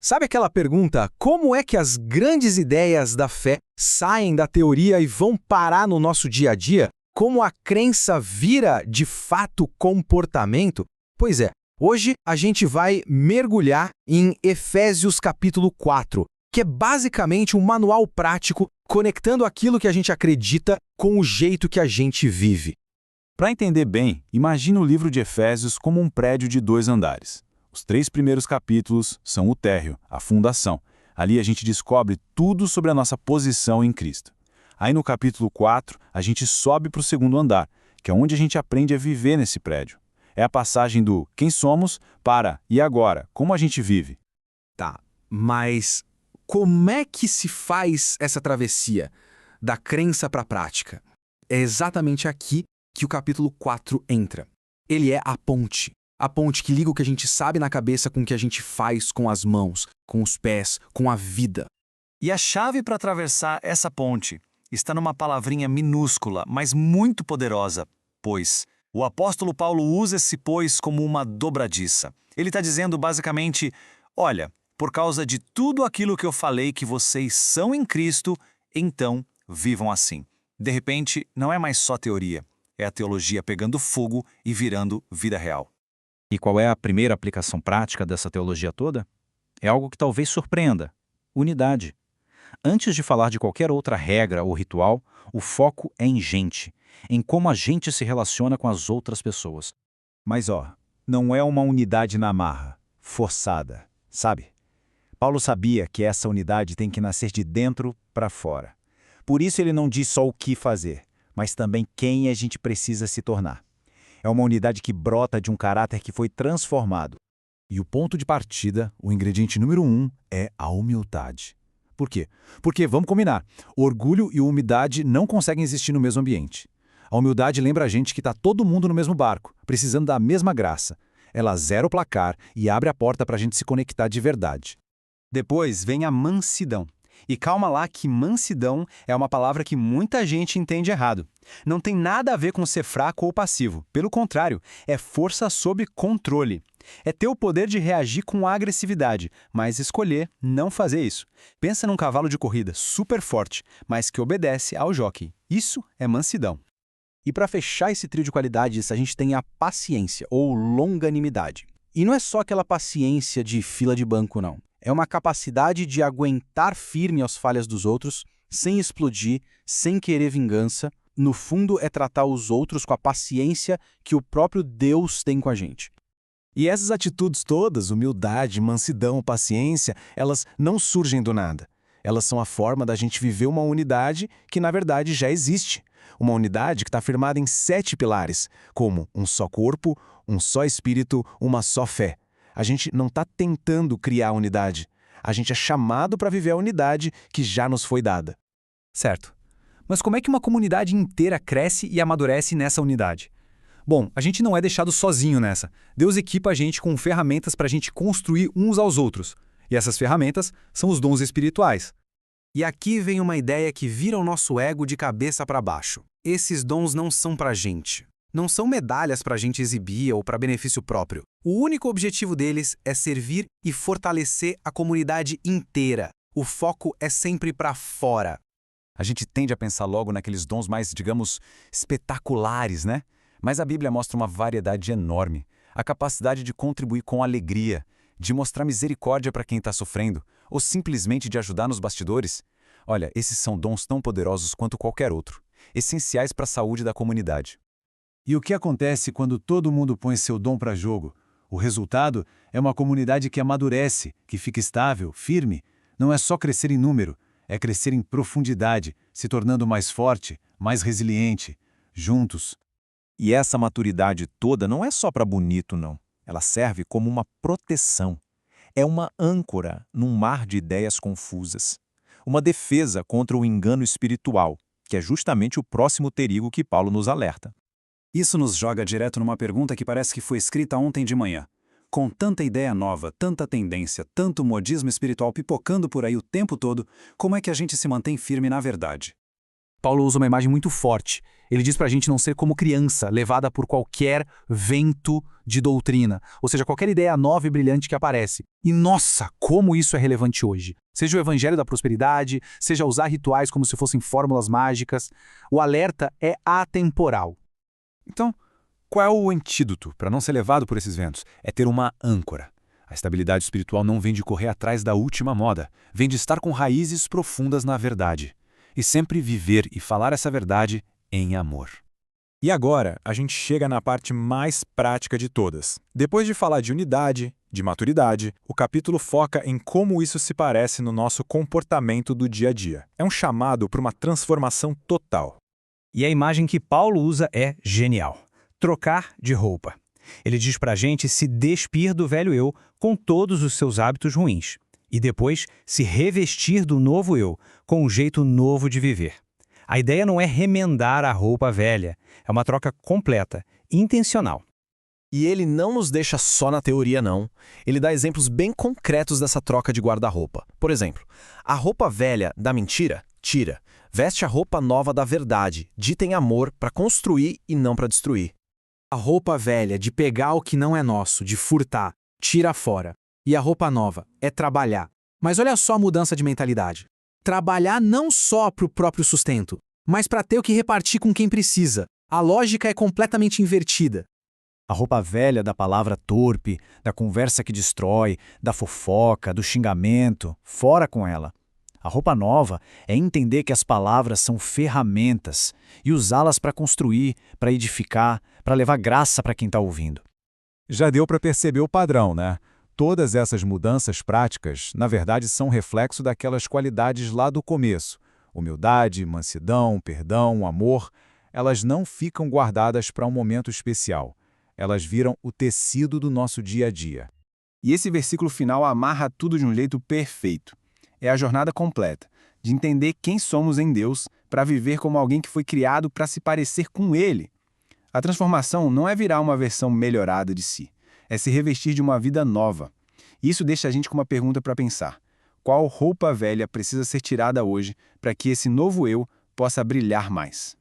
Sabe aquela pergunta, como é que as grandes ideias da fé saem da teoria e vão parar no nosso dia a dia? Como a crença vira, de fato, comportamento? Pois é, hoje a gente vai mergulhar em Efésios capítulo 4, que é basicamente um manual prático conectando aquilo que a gente acredita com o jeito que a gente vive. Para entender bem, imagine o livro de Efésios como um prédio de 2 andares. Os 3 primeiros capítulos são o térreo, a fundação. Ali a gente descobre tudo sobre a nossa posição em Cristo. Aí no capítulo 4, a gente sobe para o 2º andar, que é onde a gente aprende a viver nesse prédio. É a passagem do quem somos para e agora, como a gente vive. Tá, mas como é que se faz essa travessia da crença para a prática? É exatamente aqui que o capítulo 4 entra. Ele é a ponte que liga o que a gente sabe na cabeça com o que a gente faz com as mãos, com os pés, com a vida. E a chave para atravessar essa ponte está numa palavrinha minúscula, mas muito poderosa, pois. O apóstolo Paulo usa esse pois como uma dobradiça. Ele está dizendo basicamente, olha, por causa de tudo aquilo que eu falei que vocês são em Cristo, então vivam assim. De repente, não é mais só teoria, é a teologia pegando fogo e virando vida real. E qual é a primeira aplicação prática dessa teologia toda? É algo que talvez surpreenda: unidade. Antes de falar de qualquer outra regra ou ritual, o foco é em gente, em como a gente se relaciona com as outras pessoas. Mas não é uma unidade na marra, forçada, sabe? Paulo sabia que essa unidade tem que nascer de dentro para fora. Por isso ele não diz só o que fazer, mas também quem a gente precisa se tornar. É uma unidade que brota de um caráter que foi transformado. E o ponto de partida, o ingrediente número 1, é a humildade. Por quê? Porque, vamos combinar, orgulho e humildade não conseguem existir no mesmo ambiente. A humildade lembra a gente que está todo mundo no mesmo barco, precisando da mesma graça. Ela zera o placar e abre a porta para a gente se conectar de verdade. Depois vem a mansidão. E calma lá que mansidão é uma palavra que muita gente entende errado. Não tem nada a ver com ser fraco ou passivo. Pelo contrário, é força sob controle. É ter o poder de reagir com agressividade, mas escolher não fazer isso. Pensa num cavalo de corrida super forte, mas que obedece ao jockey. Isso é mansidão. E para fechar esse trio de qualidades, a gente tem a paciência, ou longanimidade. E não é só aquela paciência de fila de banco, não. É uma capacidade de aguentar firme as falhas dos outros, sem explodir, sem querer vingança. No fundo, é tratar os outros com a paciência que o próprio Deus tem com a gente. E essas atitudes todas, humildade, mansidão, paciência, elas não surgem do nada. Elas são a forma da gente viver uma unidade que, na verdade, já existe. Uma unidade que está firmada em 7 pilares, como um só corpo, um só espírito, uma só fé. A gente não está tentando criar a unidade. A gente é chamado para viver a unidade que já nos foi dada. Certo. Mas como é que uma comunidade inteira cresce e amadurece nessa unidade? Bom, a gente não é deixado sozinho nessa. Deus equipa a gente com ferramentas para a gente construir uns aos outros. E essas ferramentas são os dons espirituais. E aqui vem uma ideia que vira o nosso ego de cabeça para baixo. Esses dons não são para a gente. Não são medalhas para a gente exibir ou para benefício próprio. O único objetivo deles é servir e fortalecer a comunidade inteira. O foco é sempre para fora. A gente tende a pensar logo naqueles dons mais, digamos, espetaculares, né? Mas a Bíblia mostra uma variedade enorme. A capacidade de contribuir com alegria, de mostrar misericórdia para quem está sofrendo, ou simplesmente de ajudar nos bastidores. Olha, esses são dons tão poderosos quanto qualquer outro, essenciais para a saúde da comunidade. E o que acontece quando todo mundo põe seu dom para jogo? O resultado é uma comunidade que amadurece, que fica estável, firme. Não é só crescer em número, é crescer em profundidade, se tornando mais forte, mais resiliente, juntos. E essa maturidade toda não é só para bonito, não. Ela serve como uma proteção. É uma âncora num mar de ideias confusas. Uma defesa contra o engano espiritual, que é justamente o próximo perigo que Paulo nos alerta. Isso nos joga direto numa pergunta que parece que foi escrita ontem de manhã. Com tanta ideia nova, tanta tendência, tanto modismo espiritual pipocando por aí o tempo todo, como é que a gente se mantém firme na verdade? Paulo usa uma imagem muito forte. Ele diz para a gente não ser como criança, levada por qualquer vento de doutrina, ou seja, qualquer ideia nova e brilhante que aparece. E nossa, como isso é relevante hoje. Seja o evangelho da prosperidade, seja usar rituais como se fossem fórmulas mágicas, o alerta é atemporal. Então, qual é o antídoto para não ser levado por esses ventos? É ter uma âncora. A estabilidade espiritual não vem de correr atrás da última moda, vem de estar com raízes profundas na verdade. E sempre viver e falar essa verdade em amor. E agora, a gente chega na parte mais prática de todas. Depois de falar de unidade, de maturidade, o capítulo foca em como isso se parece no nosso comportamento do dia a dia. É um chamado para uma transformação total. E a imagem que Paulo usa é genial. Trocar de roupa. Ele diz pra gente se despir do velho eu com todos os seus hábitos ruins. E depois se revestir do novo eu, com um jeito novo de viver. A ideia não é remendar a roupa velha. É uma troca completa, intencional. E ele não nos deixa só na teoria, não. Ele dá exemplos bem concretos dessa troca de guarda-roupa. Por exemplo, a roupa velha da mentira, tira. Veste a roupa nova da verdade, dita em amor para construir e não para destruir. A roupa velha de pegar o que não é nosso, de furtar, tira fora. E a roupa nova é trabalhar. Mas olha só a mudança de mentalidade. Trabalhar não só para o próprio sustento, mas para ter o que repartir com quem precisa. A lógica é completamente invertida. A roupa velha da palavra torpe, da conversa que destrói, da fofoca, do xingamento, fora com ela. A roupa nova é entender que as palavras são ferramentas e usá-las para construir, para edificar, para levar graça para quem está ouvindo. Já deu para perceber o padrão, né? Todas essas mudanças práticas, na verdade, são reflexo daquelas qualidades lá do começo. Humildade, mansidão, perdão, amor, elas não ficam guardadas para um momento especial. Elas viram o tecido do nosso dia a dia. E esse versículo final amarra tudo de um jeito perfeito. É a jornada completa, de entender quem somos em Deus para viver como alguém que foi criado para se parecer com Ele. A transformação não é virar uma versão melhorada de si, é se revestir de uma vida nova. Isso deixa a gente com uma pergunta para pensar. Qual roupa velha precisa ser tirada hoje para que esse novo eu possa brilhar mais?